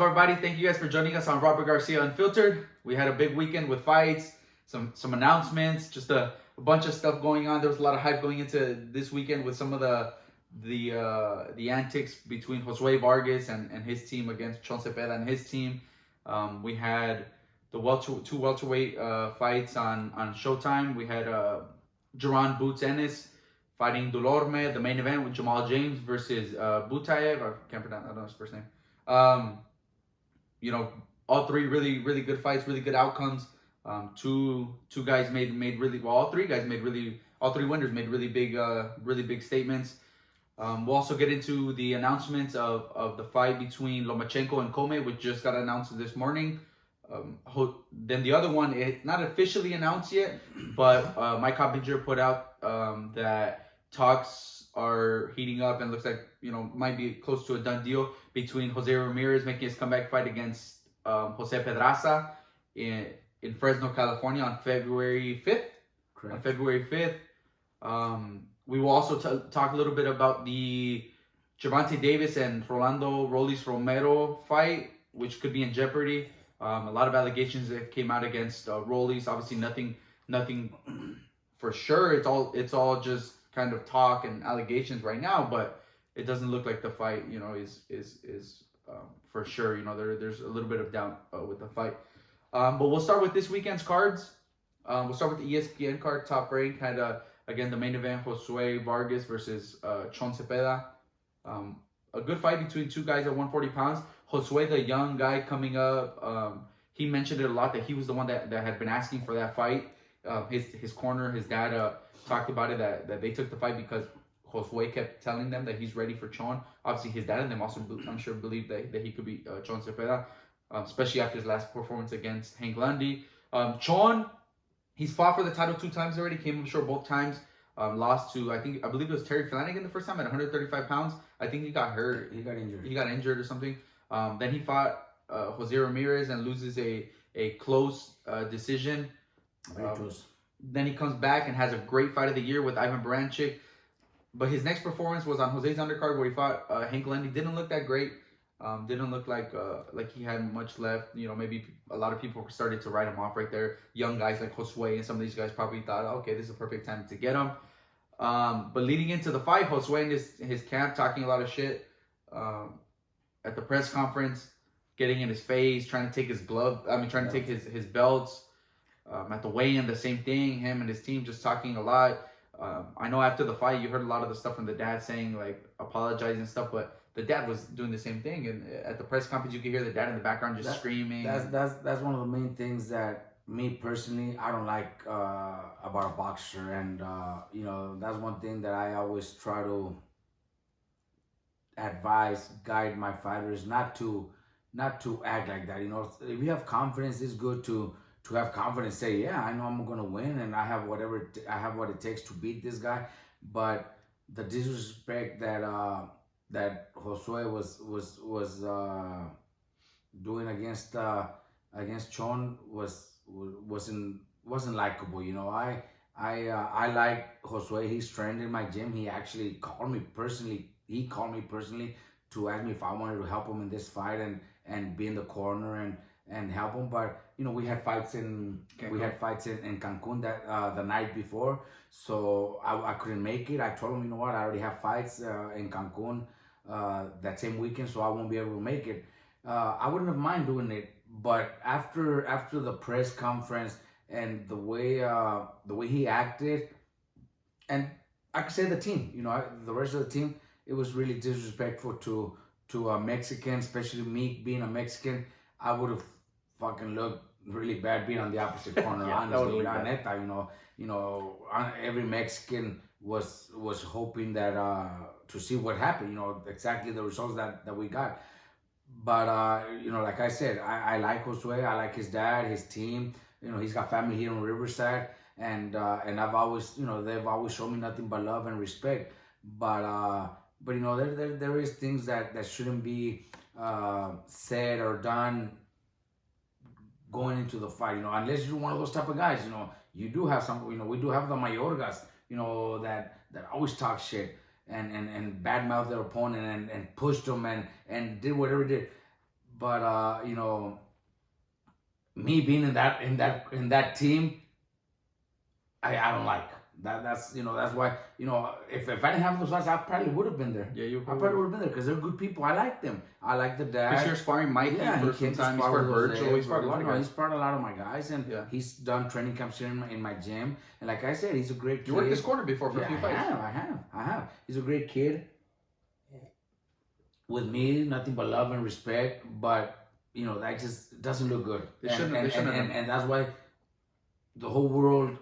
everybody? Thank you guys for joining us on Robert Garcia Unfiltered. We had a big weekend with fights, some announcements, just a bunch of stuff going on. There was a lot of hype going into this weekend with some of the antics between Josue Vargas and his team against Chon Zepeda and his team. We had the two welterweight fights on Showtime. We had Jaron Ennis fighting Dulorme, the main event with Jamal James versus Butayev. I can't pronounce, I don't know his first name. All three really good fights, really good outcomes. Two guys made really well. All three winners made really big statements. We'll also get into the announcements of the fight between Lomachenko and Come, which just got announced this morning. Then the other one, it's not officially announced yet, but Mike Coppinger put out that talks are heating up and looks like might be close to a done deal between Jose Ramirez making his comeback fight against Jose Pedraza in Fresno, California on February 5th. Correct. On February 5th. We will also talk a little bit about the Gervonta Davis and Rolando Rollies Romero fight, which could be in jeopardy. A lot of allegations that came out against Rollies. Obviously, nothing for sure. It's all just kind of talk and allegations right now, but it doesn't look like the fight, is for sure. There's a little bit of doubt with the fight. But we'll start with this weekend's cards. We'll start with the ESPN card, top rank. Had again the main event, Josue Vargas versus Chon Zepeda. A good fight between two guys at 140 pounds. Josue, the young guy coming up, he mentioned it a lot that he was the one that had been asking for that fight. His corner, his dad talked about it that they took the fight because Josue kept telling them that he's ready for Chon. Obviously, his dad and them also, I'm sure, believed that he could be Chon Zepeda, especially after his last performance against Hank Lundy. Chon, he's fought for the title 2 times already, came up short both times. Lost to, I believe it was Terry Flanagan the first time at 135 pounds. I think he got hurt. He got injured or something. Then he fought Jose Ramirez and loses a close decision. Very close. Then he comes back and has a great fight of the year with Ivan Baranchyk. But his next performance was on Jose's undercard where he fought Hank Lundy. Didn't look that great. Didn't look like he had much left. Maybe a lot of people started to write him off right there. Young guys like Josue and some of these guys probably thought, okay, this is a perfect time to get him. But leading into the fight, Josue in his camp talking a lot of shit at the press conference, getting in his face, trying to take his trying to take his belts. At the weigh-in, the same thing. Him and his team just talking a lot. I know after the fight, you heard a lot of the stuff from the dad saying, like, apologizing and stuff, but the dad was doing the same thing. And at the press conference, you could hear the dad in the background just screaming. That's one of the main things that me personally, I don't like about a boxer. And, that's one thing that I always try to guide my fighters not to act like that. If you have confidence, it's good to have confidence, say, yeah, I know I'm gonna win, and I have what it takes to beat this guy. But the disrespect that Josue was doing against Chon wasn't likable. I like Josue. He's trained in my gym. He actually called me personally. He called me personally to ask me if I wanted to help him in this fight and be in the corner and help him. But we had fights in Cancun that the night before, so I couldn't make it. I told him, I already have fights in Cancun that same weekend, so I won't be able to make it. I wouldn't have mind doing it, but after the press conference and the way he acted, and I could say the team, the rest of the team, it was really disrespectful to a Mexican, especially me being a Mexican. I would have fucking looked really bad being on the opposite corner. Yeah, honestly, neta, every Mexican was hoping that to see what happened. Exactly the results that we got. But like I said, I like Josue. I like his dad, his team. He's got family here in Riverside, and I've always, they've always shown me nothing but love and respect. But there is things that shouldn't be said or done going into the fight, unless you're one of those type of guys. You do have some, we do have the Mayorgas, that always talk shit and badmouth their opponent and pushed them and did whatever he did. you know, me being in that team, I don't like that. That's, you know, that's why, you know, if I didn't have those fights, I probably would have been there. Yeah, you I probably would have been there because they're good people. I like them. I like the dad. Because you're sparring Mikey for some time. He's sparred Virgil. He's sparred a lot of guys. He's sparred a lot of my guys, and he's done training camps here in my gym. And like I said, he's a great kid. You worked his corner before for a few fights. I have. He's a great kid. With me, nothing but love and respect, but you know that just doesn't look good. And that's why the whole world,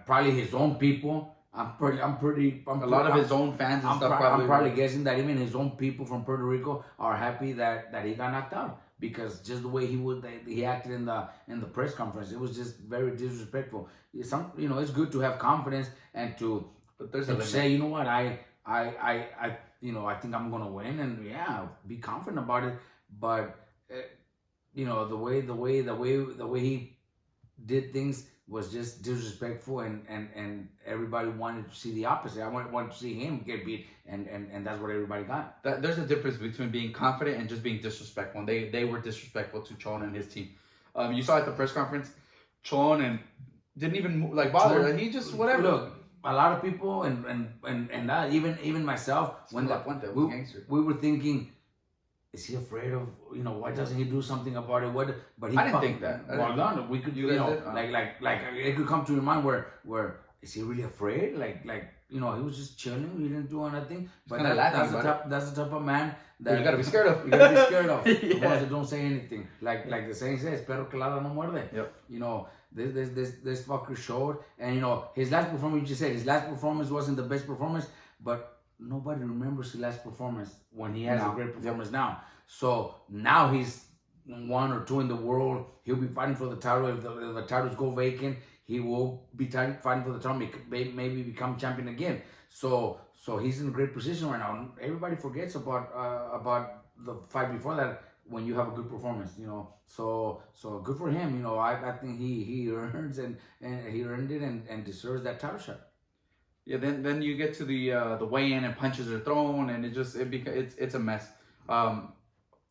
probably his own people. A lot of his own fans and stuff. I'm probably guessing that even his own people from Puerto Rico are happy that he got knocked out, because just the way he acted in the press conference, it was just very disrespectful. You know, it's good to have confidence and to say, you know what, I you know, I think I'm gonna win, and be confident about it. But you know, the way he did things was just disrespectful, and everybody wanted to see the opposite. I wanted to see him get beat, and that's what everybody got. There's a difference between being confident and just being disrespectful. And they were disrespectful to Chon and his team. You saw at the press conference, Chon and didn't even bother. Chon, he just whatever. Look, a lot of people and even myself, when we were thinking, is he afraid of, you know, why doesn't he do something about it? But he, I didn't think that. No, we could, you know, like it could come to your mind where is he really afraid? Like you know, he was just chilling. He didn't do anything. But that's the type of man that you gotta be scared of. You gotta be scared of. The ones that don't say anything. Like the saying says, "Pero que ladra no muerde." Yep. You know, this fucker showed, and you know, his last performance. You just said his last performance wasn't the best performance, but nobody remembers his last performance when he has a great performance now. So now he's 1 or 2 in the world. He'll be fighting for the title. If the titles go vacant, he will be fighting for the title, maybe become champion again. So he's in a great position right now. Everybody forgets about the fight before that when you have a good performance, you know. So good for him. You know, I think he earns and he earned it and deserves that title shot. Yeah, then you get to the weigh-in and punches are thrown, and it's a mess.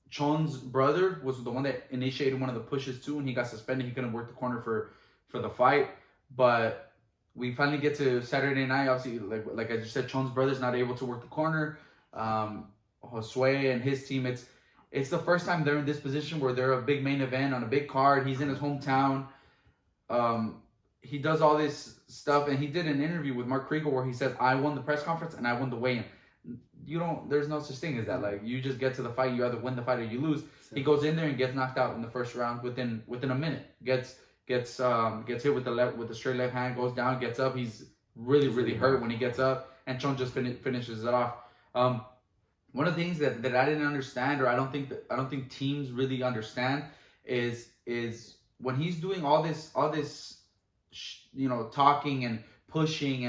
Chon's brother was the one that initiated one of the pushes too, and he got suspended. He couldn't work the corner for the fight. But we finally get to Saturday night. Obviously, like I just said, Chon's brother's not able to work the corner. Josue and his team, it's the first time they're in this position where they're a big main event on a big card. He's in his hometown. He does all this stuff, and he did an interview with Mark Kriegel where he says, I won the press conference and I won the weigh-in. There's no such thing as that. Like, you just get to the fight, you either win the fight or you lose. He goes in there and gets knocked out in the first round within a minute. Gets hit with the straight left hand, goes down, gets up. He's really hurt when he gets up, and Chon just finishes it off. One of the things that I didn't understand, or I don't think teams really understand, is when he's doing all this you know, talking and pushing,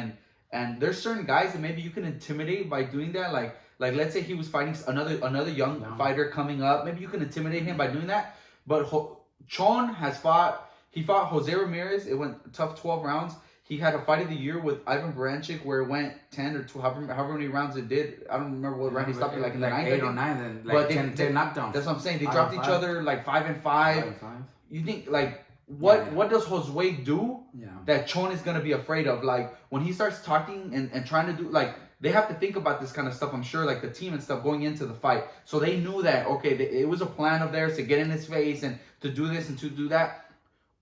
and there's certain guys that maybe you can intimidate by doing that. Like let's say he was fighting another young fighter coming up. Maybe you can intimidate him by doing that. But Chon fought Jose Ramirez. It went tough 12 rounds. He had a fight of the year with Ivan Baranchyk where it went 10 or 12, however many rounds it did. I don't remember what round he stopped it, like in the 9th. 8 or 9, then like 10 knockdowns. That's what I'm saying. They dropped each other like 5 and 5. You think what does Josue do that Chon is going to be afraid of? Like, when he starts talking and trying to do, like, they have to think about this kind of stuff, I'm sure, like the team and stuff going into the fight. So they knew that, okay, it was a plan of theirs to get in his face and to do this and to do that.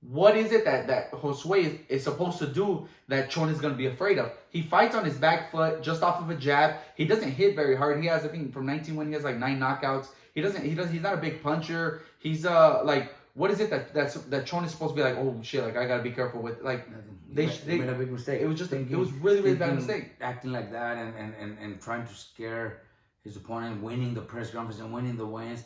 What is it that Josue is supposed to do that Chon is going to be afraid of? He fights on his back foot just off of a jab. He doesn't hit very hard. He has, I think, from 19 when he has like 9 knockouts. He's not a big puncher. He's like, what is it that Chon is supposed to be like, oh shit, like I gotta be careful with, like they made a big mistake. It was just it was really bad mistake. Acting like that and trying to scare his opponent, winning the press conference and winning the wins.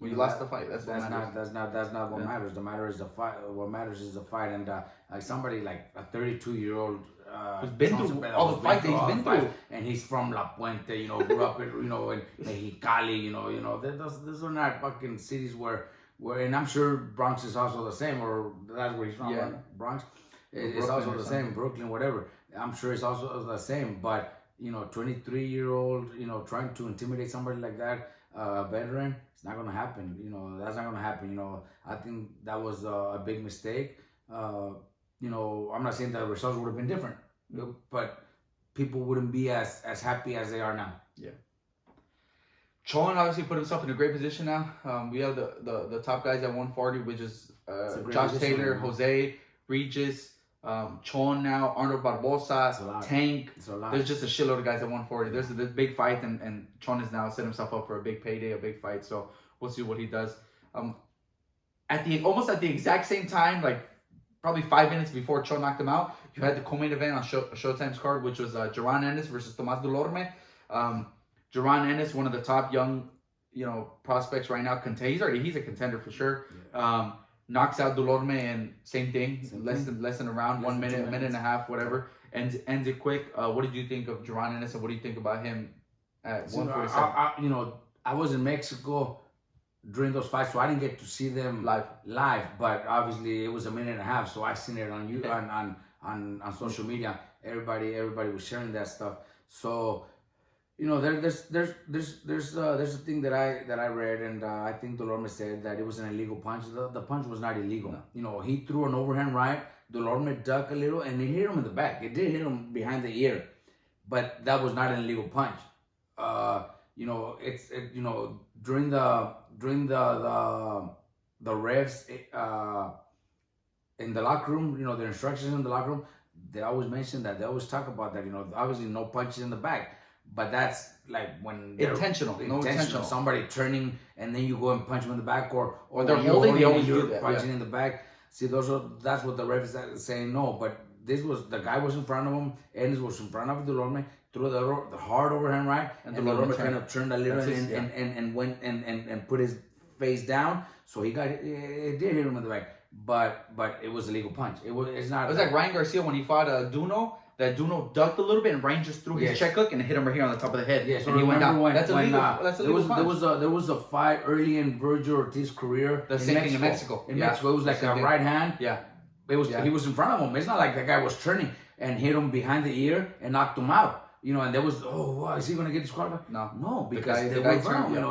When you lost the fight, that's not what matters. The matter is the fight. What matters is the fight, and like somebody like a 32-year-old who's been through all the fights he's been through, and he's from La Puente, you know, grew up in, you know, in Mexicali, you know, those are not fucking cities where, and I'm sure Bronx is also the same, or that's where he's from, right? Bronx. It's also the same, Brooklyn, whatever. I'm sure it's also the same, but you know, 23-year-old, you know, trying to intimidate somebody like that. veteran, it's not gonna happen. That's not gonna happen. I think that was a big mistake. I'm not saying that the results would have been different, but people wouldn't be as happy as they are now. Yeah. Chon obviously put himself in a great position now. We have the top guys at 140, which is Josh Taylor, Jose, Regis, Chon now, Arnold Barbosa, Tank. There's just a shitload of guys at 140. There's this big fight, and Chon has now set himself up for a big payday, a big fight. So we'll see what he does. Almost at the exact same time, like probably 5 minutes before Chon knocked him out, you had the co-main event on Showtime's card, which was Jaron Ennis versus Tomas Delorme. Joran Ennis, one of the top young, prospects right now. He's a contender for sure. Yeah. Knocks out Delorme and same thing, less than a round, 1 minute, minute and a half, whatever. Ends it quick. What did you think of Jaron Ennis, and what do you think about him at 147? I was in Mexico during those fights, so I didn't get to see them live. But obviously, it was a minute and a half, so I seen it on you on social media. Everybody was sharing that stuff. So. There's a thing that I read, and I think Delorme said that it was an illegal punch. The punch was not illegal. No. He threw an overhand right. Delorme ducked a little, and it hit him in the back. It did hit him behind the ear, but that was not an illegal punch. During the refs in the locker room, the instructions in the locker room, they always mention that. They always talk about that. Obviously no punches in the back. But that's like when intentional. Somebody turning and then you go and punch them in the back, or they're holding. They always do that. Punching in the back. See, that's what the ref is saying. No, but the guy was in front of him. Ennis was in front of Delorme. Threw the hard overhand right, and Delorme kind of turned a little and went and put his face down. So it did hit him in the back. But it was a legal punch. It's not. It was like Ryan Garcia when he fought Duno. That Duno ducked a little bit and Ryan just threw his check hook and hit him right here on the top of the head. Yeah, so and he went down. That's illegal. That's illegal. There was a fight early in Virgil Ortiz's career. The same thing in Mexico. In Mexico, it was like a right hand. Yeah. He was in front of him. It's not like the guy was turning and hit him behind the ear and knocked him out. And there was, is he gonna get disqualified? No, because they were in front of him.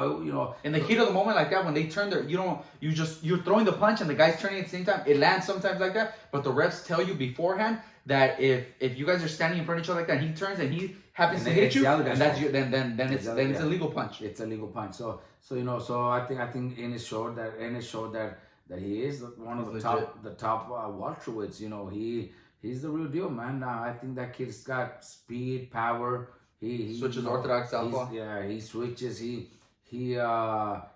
In the heat of the moment like that, when they turn you're throwing the punch and the guy's turning at the same time. It lands sometimes like that, but the refs tell you beforehand that if you guys are standing in front of each other like that, he turns and he happens to hit you, and that's then it's a legal punch. It's a legal punch. So I think Ennis showed that he is one of the top welterweights. He's the real deal, man. I think that kid's got speed, power. He switches orthodox southpaw. He switches. He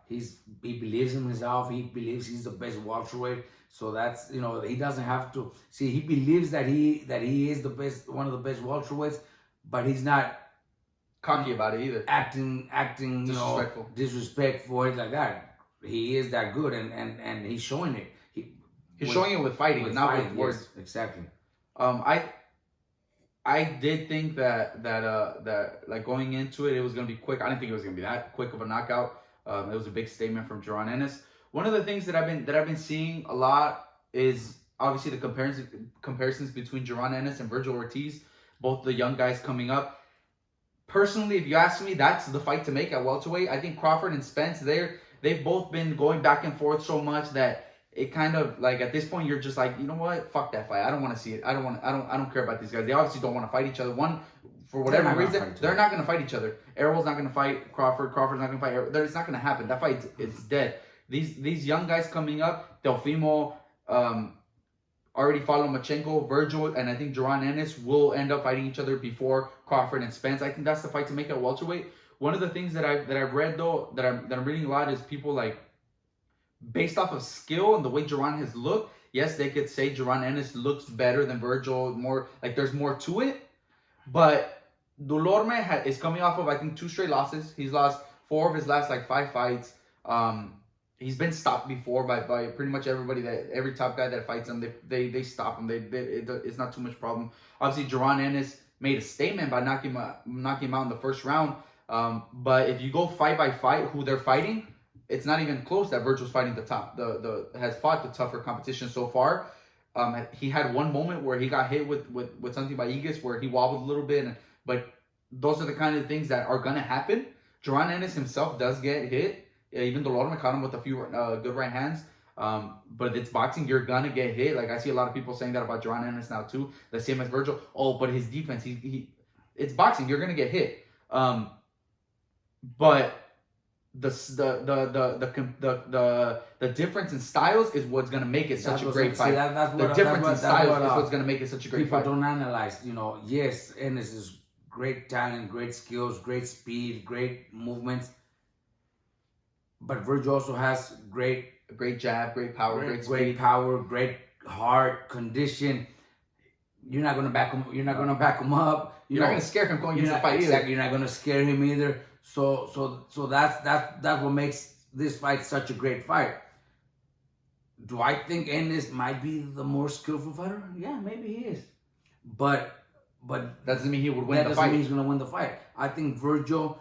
believes in himself. He believes he's the best welterweight. So that's he doesn't have to see. He believes that he is the best, one of the best welterweights, but he's not cocky about it either. Acting disrespectful like that. He is that good, and he's showing it. He's showing it with fighting, not with words. Yes, exactly. I did think that like going into it was gonna be quick. I didn't think it was gonna be that quick of a knockout. It was a big statement from Jaron Ennis. One of the things that I've been seeing a lot is obviously the comparisons between Jaron Ennis and Virgil Ortiz, both the young guys coming up. Personally, if you ask me, that's the fight to make at welterweight. I think Crawford and Spence, they've both been going back and forth so much that it kind of like at this point you're just like, you know what, fuck that fight. I don't want to see it. I don't care about these guys. They obviously don't want to fight each other. One, for whatever reason, they're not going to fight each other. Errol's not going to fight Crawford. Crawford's not going to fight Errol. It's not going to happen. That fight is dead. These young guys coming up, Delfimo, already fought Lomachenko, Virgil, and I think Jaron Ennis will end up fighting each other before Crawford and Spence. I think that's the fight to make at welterweight. One of the things that I've read though, that I'm reading a lot, is people like, based off of skill and the way Jaron has looked, yes, they could say Jaron Ennis looks better than Virgil, more like there's more to it. But Delorme is coming off of, I think, 2 straight losses. He's lost 4 of his last 5 fights. He's been stopped before by pretty much everybody, every top guy that fights him, they stop him. It's not too much problem. Obviously, Jaron Ennis made a statement by knocking him out in the first round. But if you go fight by fight, who they're fighting, it's not even close that Virgil's fighting has fought the tougher competition so far. He had one moment where he got hit with something by Aegis where he wobbled a little bit, but those are the kind of things that are gonna happen. Joran Ennis himself does get hit, even though Lorme caught him with a few good right hands. But it's boxing, you're gonna get hit. Like I see a lot of people saying that about Jaron Ennis now too. The same as Virgil. Oh, but his defense, it's boxing, you're gonna get hit. But the difference in styles is what's gonna make it such a great fight. The difference in styles is what's gonna make it such a great fight. People don't analyze. Yes, Ennis is great talent, great skills, great speed, great movements. But Virgil also has great jab, great power, great power, great heart, condition. You're not gonna back him. You're not gonna back him up. You're not gonna scare him going into the fight either. You're not gonna scare him either. So that's what makes this fight such a great fight. Do I think Ennis might be the more skillful fighter? Yeah, maybe he is. But that doesn't mean he would win the fight. That doesn't mean he's gonna win the fight. I think Virgil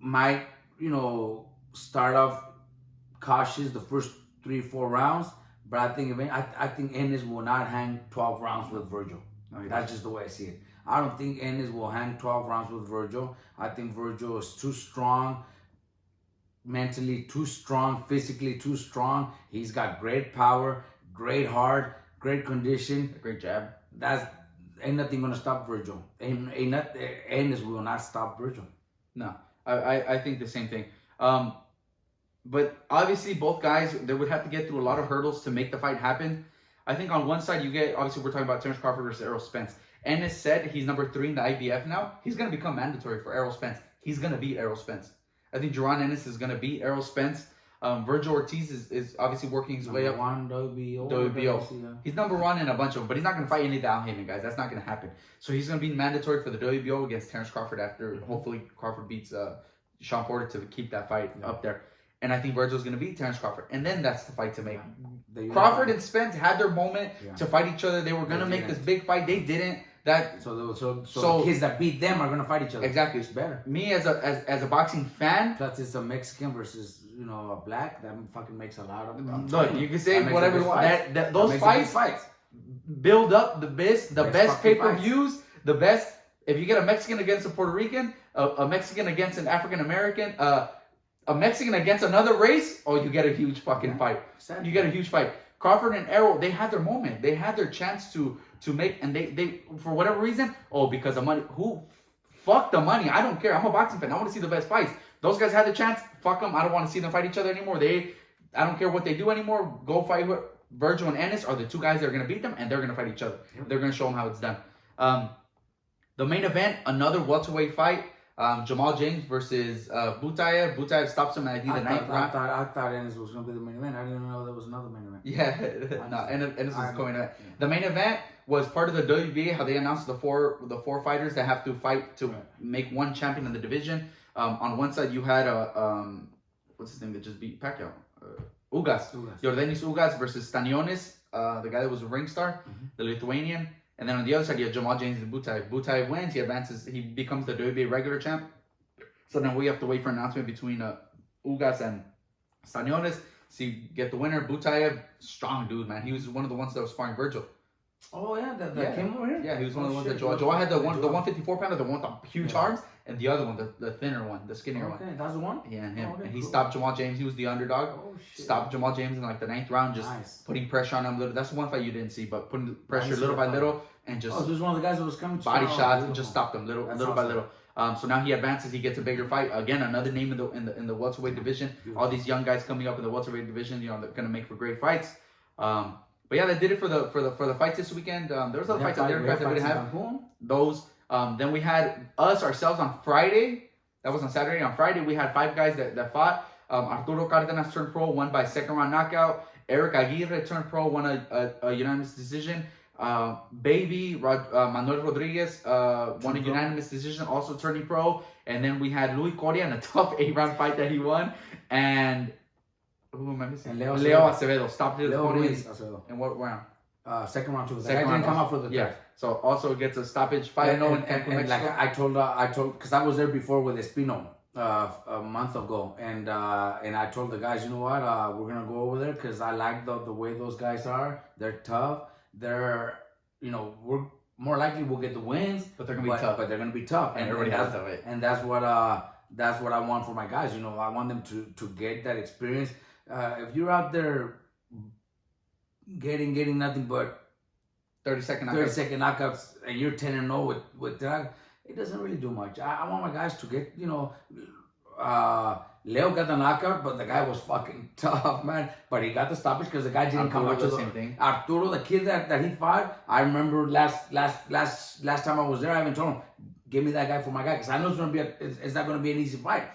might, start off cautious the first 3-4 rounds, but I think Ennis will not hang 12 rounds with Virgil. That's just the way I see it. I don't think Ennis will hang 12 rounds with Virgil. I think Virgil is too strong, mentally too strong, physically too strong. He's got great power, great heart, great condition, great jab. Ain't nothing gonna stop Virgil. Ennis will not stop Virgil. No, I think the same thing. But obviously both guys, they would have to get through a lot of hurdles to make the fight happen. I think on one side you get, obviously we're talking about Terence Crawford versus Errol Spence. Ennis said he's number 3 in the IBF now. He's going to become mandatory for Errol Spence. He's going to beat Errol Spence. I think Jaron Ennis is going to beat Errol Spence. Virgil Ortiz is obviously working his way up. WBO. He's number 1 in a bunch of them, but he's not going to fight any Al Heyman, guys. That's not going to happen. So he's going to be mandatory for the WBO against Terence Crawford after hopefully Crawford beats Sean Porter to keep that fight up there. And I think Virgil's going to beat Terence Crawford. And then that's the fight to make. Crawford and Spence had their moment to fight each other. They were going to make this big fight. They didn't. So the kids that beat them are going to fight each other. Exactly. It's better. Me as a boxing fan. Plus it's a Mexican versus, a black. That fucking makes a lot of... Look, you can say whatever you want. Those fights build up the best pay-per-views. The best... If you get a Mexican against a Puerto Rican, a Mexican against an African American, a Mexican against another race, you get a huge fucking fight. Exactly. You get a huge fight. Crawford and Errol, they had their moment. They had their chance to make, and they for whatever reason, because of money. Fuck the money. I don't care. I'm a boxing fan. I want to see the best fights. Those guys had the chance. Fuck them. I don't want to see them fight each other anymore. I don't care what they do anymore. Go fight with Virgil and Ennis are the 2 guys that are going to beat them, and they're going to fight each other. Yep. They're going to show them how it's done. The main event, another welterweight fight. Jamal James versus Butayev. Butayev stops him at the 9th round. I thought Ennis was going to be the main event. I didn't know there was another main event. Yeah, no, Ennis was going to. The main event was part of the WBA, how they announced the four fighters that have to fight to make one champion in the division. On one side, you had what's his name that just beat Pacquiao? Ugas. Yordenis Ugas versus Stanionis, the guy that was a ring star, the Lithuanian. And then on the other side, you have Jamal James and Butayev. Butayev wins, he advances, he becomes the WBA regular champ. So then we have to wait for an announcement between Ugas and Stanionis. So you get the winner. Butayev, strong dude, man. He was one of the ones that was sparring Virgil. Oh, yeah, that came over here? Yeah, he was one of the ones that Joel had the 154 pounder, the one with the huge arms, and the other one, the thinner one, the skinnier one. Okay, that's the one? Yeah, and him. And he stopped Jamal James. He was the underdog. Oh, shit. Stopped Jamal James in like the 9th round, just putting pressure on him. That's the one fight you didn't see, but putting pressure little by little and just... Oh, so this was one of the guys that was coming to... Body shots and just stopped him little by little. So now he advances. He gets a bigger fight. Again, another name in the welterweight division. All these young guys coming up in the welterweight division, they're going to make for great fights. But yeah, that did it for the fights this weekend. There was other fights out there guys that we didn't have. Those. Then we had ourselves on Friday. That was on Saturday. On Friday, we had 5 guys that fought. Arturo Cardenas turned pro, won by 2nd round knockout. Eric Aguirre turned pro, won a unanimous decision. Manuel Rodriguez won a unanimous decision, also turning pro. And then we had Luis Coria in a tough 8-round fight that he won. And who am I missing? Leo Acevedo stopped his opponent. In what round? 2nd round too. Second round didn't come up for the third. Yeah. So also gets a stoppage 5-0 in Cancun, Mexico. Like I told, because I was there before with Espino a month ago, and I told the guys, you know what, we're gonna go over there because I like the way those guys are. They're tough. They're, we're more likely will get the wins, but they're gonna be tough. But they're gonna be tough, and everybody has to wait. And that's what I want for my guys. You know, I want them to get that experience. If you're out there getting nothing but 30-second knockouts, and you're 10-0 with that, it doesn't really do much. I want my guys to get, you know, Leo got the knockout, but the guy was fucking tough, man. But he got the stoppage because the guy didn't come back to the same thing. Arturo, the kid that he fought, I remember last time I was there, I even told him, give me that guy for my guy, because I know it's not gonna be an easy fight.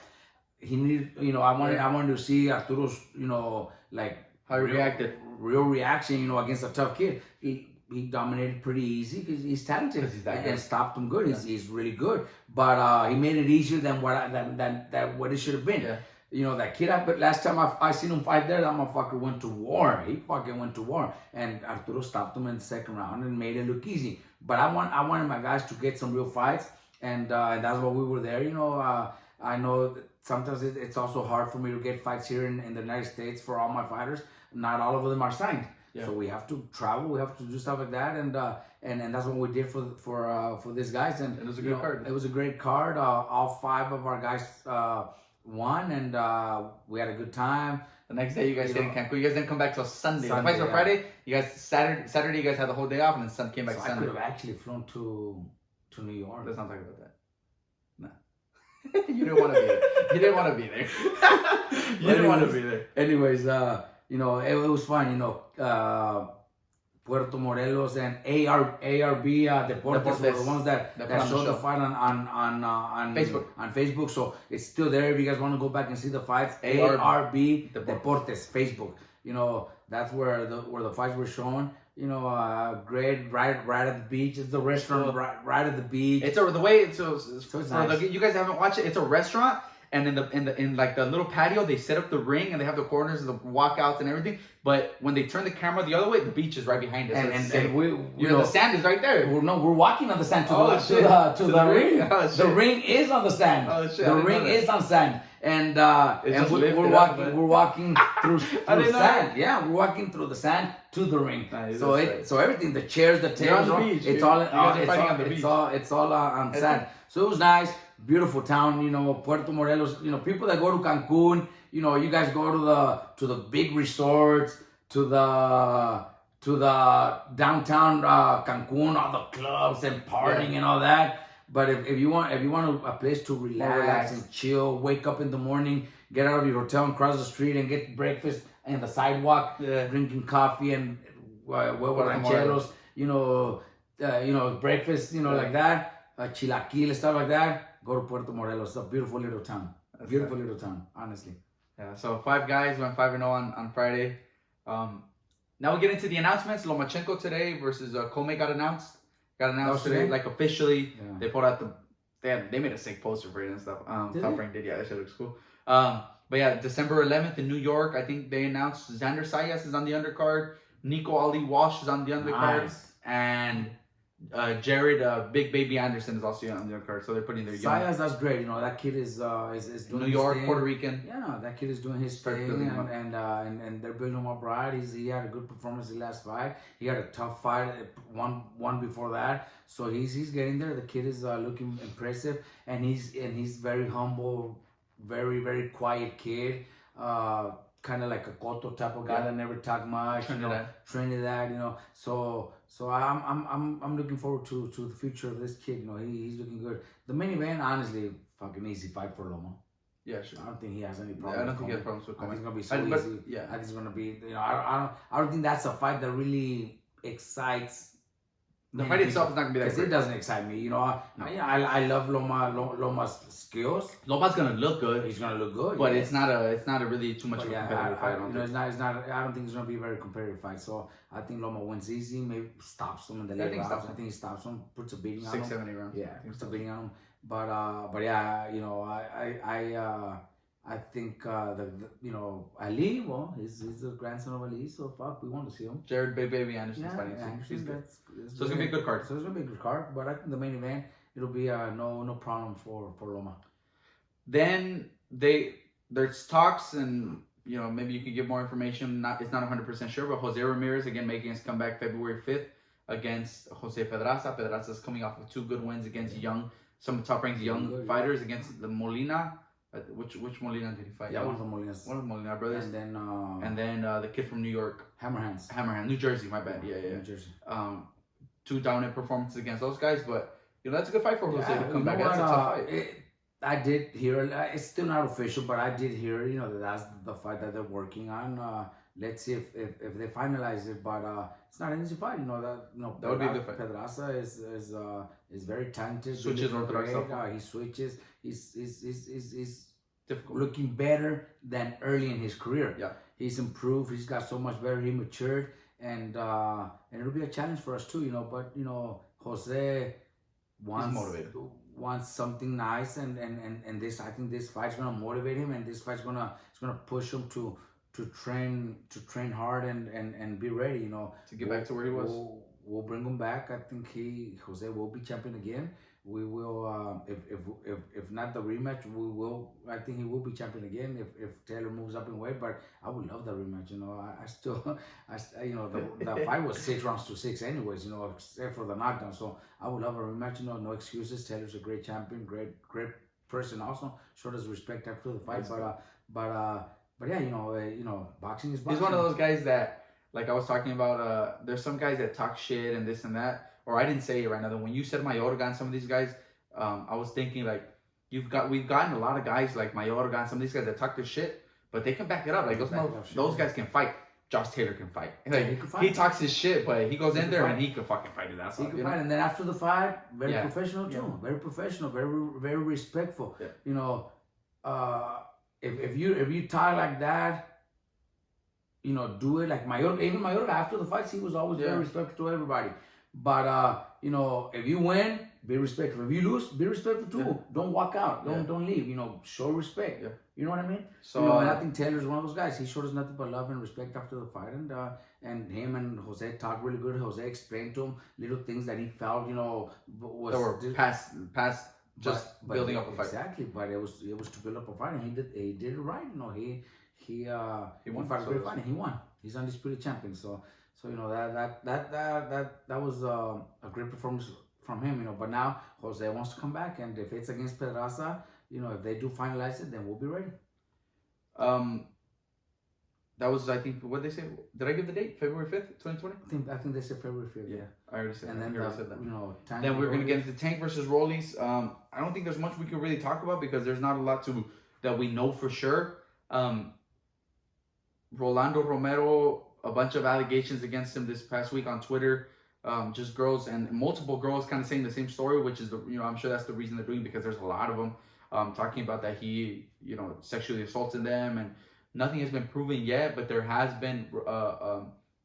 He needed, you know, I wanted to see Arturo's, you know, like how he reacted, real reaction, you know, against a tough kid. He dominated pretty easy because he's talented and stopped him good. He's really good, but he made it easier than what it should have been. Yeah. You know, that kid. But last time I seen him fight there, that motherfucker went to war. He fucking went to war, and Arturo stopped him in the second round and made it look easy. But I wanted my guys to get some real fights, and that's why we were there. You know, I know that sometimes it's also hard for me to get fights here in the United States for all my fighters. Not all of them are signed. Yeah. So we have to travel, we have to do stuff like that, and that's what we did for these guys. And it was a good card. It was a great card. All 5 of our guys won, and we had a good time. The next day, you guys stayed in Cancun. You guys didn't come back till Sunday. The fights were Friday. You guys Saturday. You guys had the whole day off, and then came back Sunday. I could have actually flown to New York. Let's not talk about that. No. You didn't want to be there. You didn't want to be there. You didn't want to be there. Anyways, you know, it was fun. You know, Puerto Morelos and ARB Deportes were the ones that showed the fight on Facebook. On Facebook, so it's still there. If you guys want to go back and see the fights, ARB Deportes Facebook. You know, that's where the fights were shown. You know, great right at the beach. It's the restaurant right at the beach. It's the way it's so it's nice. You guys haven't watched it. It's a restaurant. And in like the little patio, they set up the ring and they have the corners and the walkouts and everything. But when they turn the camera the other way, the beach is right behind us. And we, you know, the sand is right there. We're walking on the sand to the ring. Oh, the ring is on the sand. Oh, shit. The ring is on sand. And we're walking through sand. Yeah, we're walking through the sand to the ring. So everything, the chairs, the tables, it's all on sand. So it was nice. Beautiful town, you know, Puerto Morelos. You know, people that go to Cancun, you know, you guys go to the big resorts, to the downtown Cancun, all the clubs and partying and all that. But if you want a place to relax and chill, wake up in the morning, get out of your hotel and cross the street and get breakfast in the sidewalk, drinking coffee and huevos rancheros, you know, breakfast, you know, like that, chilaquil, stuff like that. Go to Puerto Morelos. It's a beautiful little town. Beautiful little town, honestly. Yeah, so 5 guys went 5-0 on Friday. Now we get into the announcements. Lomachenko today versus Kome got announced. Today, like officially. Yeah. They put out they made a sick poster for it and stuff. Top Rank did, yeah, that shit looks cool. But yeah, December 11th in New York, I think they announced Xander Sayas is on the undercard. Nico Ali Walsh is on the undercard. Nice. And Jared, Big Baby Anderson is also on the undercard, so they're putting their young. Sayas, that's great. You know, that kid is doing New York, his thing. Puerto Rican. Yeah, no, that kid is doing his thing, and they're building him up right. He had a good performance in the last fight. He had a tough fight, one before that. So he's getting there. The kid is looking impressive, and he's very humble, very very quiet kid. Kind of like a Cotto type of guy that never talk much. Trinidad, you know. So I'm looking forward to the future of this kid. You know, he's looking good. The main event, honestly, fucking easy fight for Loma. Yeah, sure. I don't think he has any problems. Yeah, I don't think he has problems with Kome. I think it's gonna be so easy. Yeah, I think it's gonna be. You know, I don't think that's a fight that really excites. The fight itself is not gonna be that great. It doesn't excite me. You know, I love Loma's skills. Loma's gonna look good. He's gonna look good, but it's not a really too much of a competitive fight. It's not. I don't think it's gonna be a very competitive fight. So I think Loma wins easy. Maybe stops him in the late rounds. I think he stops him, puts a beating on him. 6, 7, 8 rounds. Yeah, puts a beating on him. But yeah, you know, I think you know, Ali, well, he's the grandson of Ali, so fuck, we want to see him. Jared Baby Anderson's fighting too. He's good. So it's gonna be a good card. So it's gonna be a good card, but I think the main event, it'll be no problem for Loma. Then there's talks, and you know, maybe you could give more information. It's not 100% sure, but Jose Ramirez again making his comeback February 5th against Jose Pedraza. Pedraza's coming off of 2 good wins against some top-ranked young fighters against the Molina. Which Molina did he fight? Yeah, one of the Molinas. One of the Molina brothers. And then the kid from New York. Hammerhands. New Jersey, my bad. Yeah. New Jersey. 2 dominant performances against those guys, but that's a good fight for Jose to come back. That's a tough fight. I did hear, it's still not official, but I did hear, that's the fight that they're working on. Let's see if they finalize it, but it's not an easy fight. That would be a good fight. Pedraza is very talented. Switches orthodox. He switches. He's difficult. Looking better than early in his career. Yeah, he's improved. He's got so much better. He matured, and it'll be a challenge for us too. But Jose wants something nice, and this, I think this fight's gonna motivate him, and this fight's gonna push him to train hard and be ready. To get back to where he was. We'll bring him back. I think Jose will be champion again. We will, if not the rematch, we will. I think he will be champion again if Taylor moves up in weight. But I would love the rematch. I still, the fight was 6 rounds to 6, anyways. Except for the knockdown. So I would love a rematch. No excuses. Taylor's a great champion, great person. Also, showed his respect after the fight. But yeah, boxing is boxing. He's one of those guys that, like I was talking about. There's some guys that talk shit and this and that. Or I didn't say it right now. That when you said Mayorga, some of these guys, I was thinking like we've gotten a lot of guys like Mayorga, some of these guys that talk their shit, but they can back it up. Like those guys can fight. Josh Taylor can fight. Like he talks his shit, but he goes in there and he can fucking fight his ass off. He can fight, and then after the fight, very professional too. Yeah. Very professional, very respectful. Yeah. If you talk like that, do it like Mayorga. Even Mayorga after the fights, he was always very respectful to everybody. But if you win, be respectful. If you lose, be respectful too. Yeah. Don't walk out. Don't leave. Show respect. Yeah. You know what I mean? So and I think Taylor's one of those guys. He showed us nothing but love and respect after the fight, and him and Jose talked really good. Jose explained to him little things that he felt was that were past just building up a fight. Exactly, but it was to build up a fight, and he did it right. He won a great fight, and he won. He's undisputed champion. So that was a great performance from him, But now Jose wants to come back, and if it's against Pedraza, if they do finalize it, then we'll be ready. That was, I think, what did they say? Did I give the date? February 5th, 2020? I think they said February 5th. Yeah, I already said that. And then then we're gonna get into Tank versus Rollies. I don't think there's much we can really talk about because there's not a lot that we know for sure. Rolando, Romero, a bunch of allegations against him this past week on Twitter. Just girls and multiple girls kind of saying the same story, which is I'm sure that's the reason they're doing because there's a lot of them talking about that he sexually assaulted them, and nothing has been proven yet, but there has been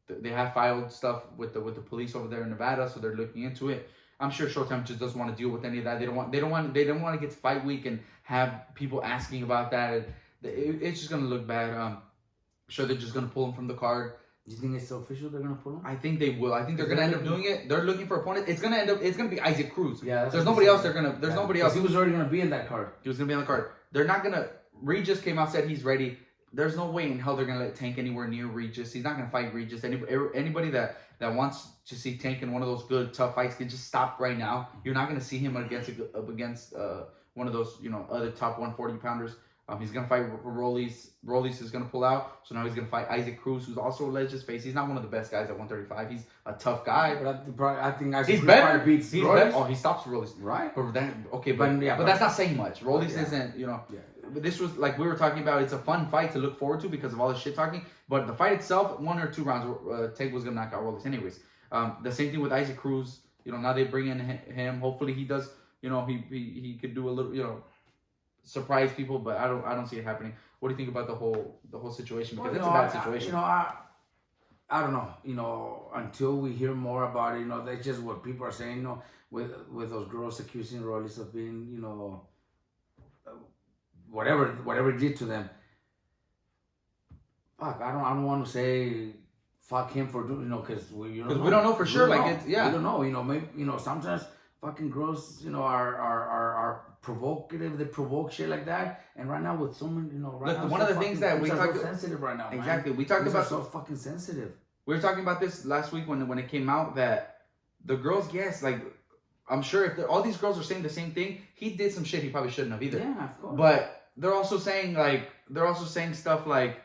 they have filed stuff with the police over there in Nevada, so they're looking into it. I'm sure Showtime just doesn't want to deal with any of that. They don't want to get to fight week and have people asking about that. It's just gonna look bad. I'm sure they're just gonna pull him from the card. Do you think it's official they're gonna pull him? I think they will. I think they're gonna end up doing it. They're looking for opponents. It's gonna be Isaac Cruz. Yeah. There's nobody else. There's nobody else. He was already gonna be in that card. He was gonna be on the card. They're not gonna. Regis came out, said he's ready. There's no way in hell they're gonna let Tank anywhere near Regis. He's not gonna fight Regis. Anybody that wants to see Tank in one of those good tough fights can just stop right now. You're not gonna see him against one of those other top 140 pounders. He's gonna fight Rollies. Rollies is gonna pull out, so now he's gonna fight Isaac Cruz, who's also alleged his face. He's not one of the best guys at 135. He's a tough guy. But I think Isaac he's Cruz better. Beats he's Rollies. better. Oh, he stops Rollies. Right. But that's not saying much. Rollies isn't. Yeah. But this was like we were talking about. It's a fun fight to look forward to because of all the shit talking. But the fight itself, 1 or 2 rounds, Tank was gonna knock out Rollies anyways. The same thing with Isaac Cruz. Now they bring in him. Hopefully he does. He could do a little. Surprise people, but I don't see it happening. What do you think about the whole situation? Because it's a bad situation. I don't know. Until we hear more about it, that's just what people are saying. With those girls accusing Rollies of being, whatever it did to them. Fuck, I don't want to say fuck him for doing, because we don't know for sure. We don't know. Maybe sometimes fucking girls, are provocative. They provoke shit like that. And right now with so many, one of the things that we talk about sensitive right now. Exactly, man. we talked about so fucking sensitive. We were talking about this last week when it came out that the girls, yes, like I'm sure if all these girls are saying the same thing, he did some shit he probably shouldn't have either. Yeah, of course. But they're also saying stuff like,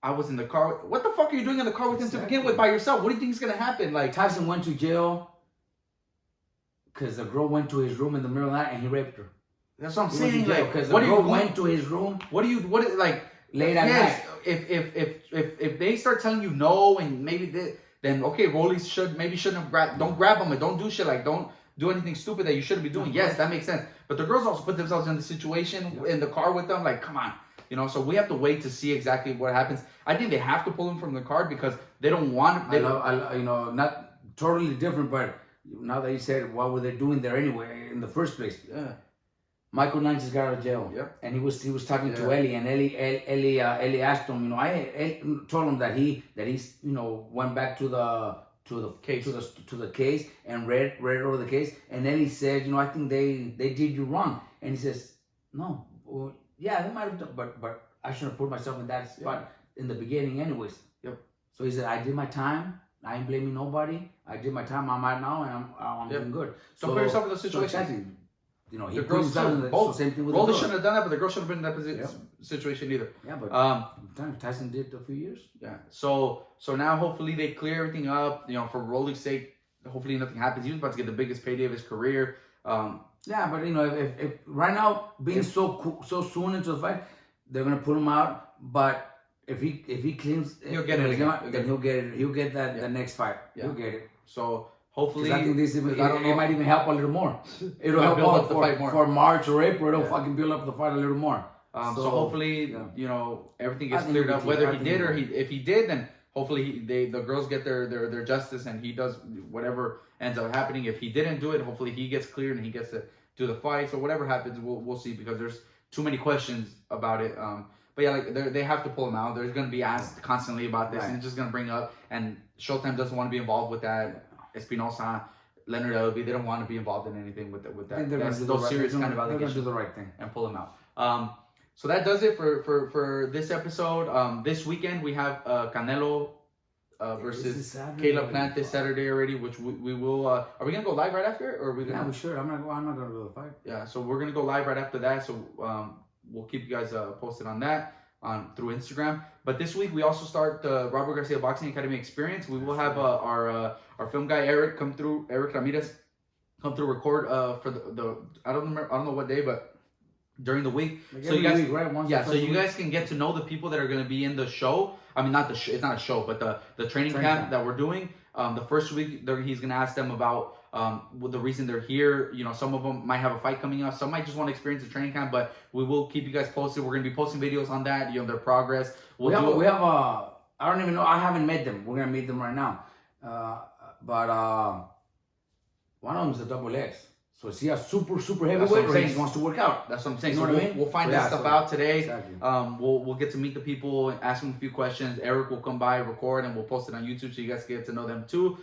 I was in the car. What the fuck are you doing in the car with him to begin with by yourself? What do you think is gonna happen? Like Tyson went to jail because the girl went to his room in the middle of the night and he raped her. That's what I'm saying. Like, because the girl went to his room. What like late at night? If they start telling you no and maybe then okay, Rollies shouldn't have don't grab them and don't do shit like don't do anything stupid that you shouldn't be doing. Yes, that makes sense. But the girls also put themselves in the situation in the car with them. Like, come on, So we have to wait to see exactly what happens. I think they have to pull him from the car because they don't want. Not totally different, but now that you said it, what were they doing there anyway in the first place? Yeah. Michael Knight just got out of jail. Yeah. And he was talking to Ellie, and Ellie asked him, I told him that he went back to the case to the case and read over the case, and Ellie said, I think they did you wrong, and he says, no, well, yeah, they might have done, but I shouldn't have put myself in that spot in the beginning, anyways. Yep. So he said, I did my time. I ain't blaming nobody. I did my time. I'm out now, and I'm doing good. So put yourself in the situation. So exactly. He the girls both. Same thing with Rollies shouldn't have done that, but the girls shouldn't have been in that situation either. Yeah, but Tyson did a few years. Yeah. So now hopefully they clear everything up. For Rollies' sake, hopefully nothing happens. He was about to get the biggest payday of his career. Yeah, but if right now being so soon into the fight, they're gonna put him out. But if he claims he'll get it again. Then he'll get it. He'll get that the next fight. Yeah. He'll get it. So hopefully, I think it might even help a little more. It'll help build up the fight more for March or April. It'll fucking build up the fight a little more. So hopefully, everything gets cleared up. Whether he did or if he did, then hopefully the girls get their justice and he does whatever ends up happening. If he didn't do it, hopefully he gets cleared and he gets to do the fight. So whatever happens, we'll see because there's too many questions about it. But yeah, they have to pull him out. There's going to be asked constantly about this, and it's just going to bring up. And Showtime doesn't want to be involved with that. Espinosa, Leonard Elby, they don't want to be involved in anything with that. That's those serious kind of allegations. They're going to do the right thing and pull him out. So that does it for this episode. This weekend we have Canelo versus Caleb Plant this Saturday already, which we will. Are we gonna go live right after, or are we gonna? Yeah, we should. I'm not gonna do the fight. Yeah, so we're gonna go live right after that. So we'll keep you guys posted on that through Instagram. But this week we also start the Robert Garcia Boxing Academy experience. We will have our film guy Eric Ramirez come through record for the I don't know what day, but during the week. So you guys, so you guys can get to know the people that are going to be in the show. I mean, not the show. It's not a show, but the training camp that we're doing. The first week, he's going to ask them about the reason they're here. Some of them might have a fight coming up. Some might just want to experience the training camp. But we will keep you guys posted. We're going to be posting videos on that. Their progress. We have I don't even know. I haven't met them. We're going to meet them right now. But one of them is a double X. So is he a super heavyweight or he just wants to work out? That's what I'm saying. So we'll find that stuff out today. Exactly. We'll get to meet the people, ask them a few questions. Eric will come by, record, and we'll post it on YouTube so you guys get to know them too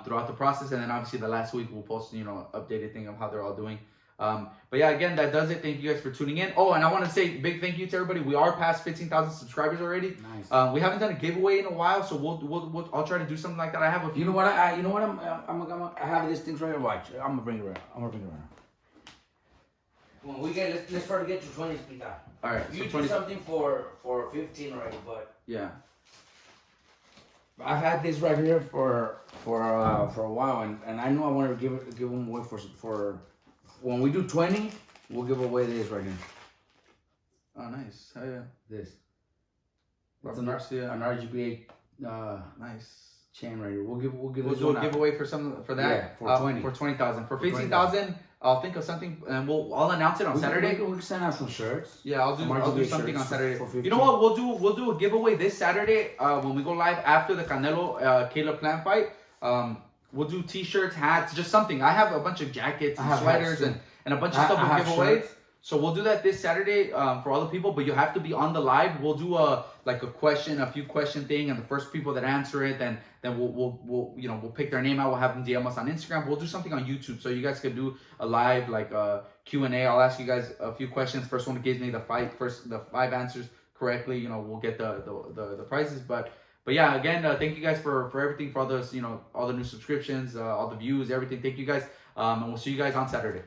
throughout the process. And then obviously the last week we'll post updated thing of how they're all doing. But yeah, again, that does it. Thank you guys for tuning in. Oh, and I want to say big thank you to everybody. We are past 15,000 subscribers already. Nice. We haven't done a giveaway in a while, so I'll try to do something like that. I have a few. You know what? I have these things right here. Watch. I'm gonna bring it right. When we get, let's try to get to 20 speed out. All right. You do something for 15 already, but yeah. I've had this right here for a while, and I know I want to give them away for when we do 20, we'll give away this right here. Oh, nice. Oh yeah. This. It's an RGBA. Nice. Chain right here. We'll do a giveaway for that. Yeah, for 20. For 20,000. For 15,000, I'll think of something and I'll announce it on Saturday. We can send out some shirts. Yeah, I'll do something on Saturday. You know what? We'll do a giveaway this Saturday when we go live after the Canelo Caleb Plant fight. We'll do t-shirts, hats, just something. I have a bunch of jackets and sweaters and a bunch of stuff we'll give away. So we'll do that this Saturday for all the people, but you have to be on the live. We'll do a few question thing, and the first people that answer it, then we'll pick their name out. We'll have them DM us on Instagram. We'll do something on YouTube, so you guys could do a live Q&A. I'll ask you guys a few questions. First one gives me the 5 answers correctly. We'll get the prizes. But But yeah, again, thank you guys for everything, for all the all the new subscriptions, all the views, everything. Thank you guys, and we'll see you guys on Saturday.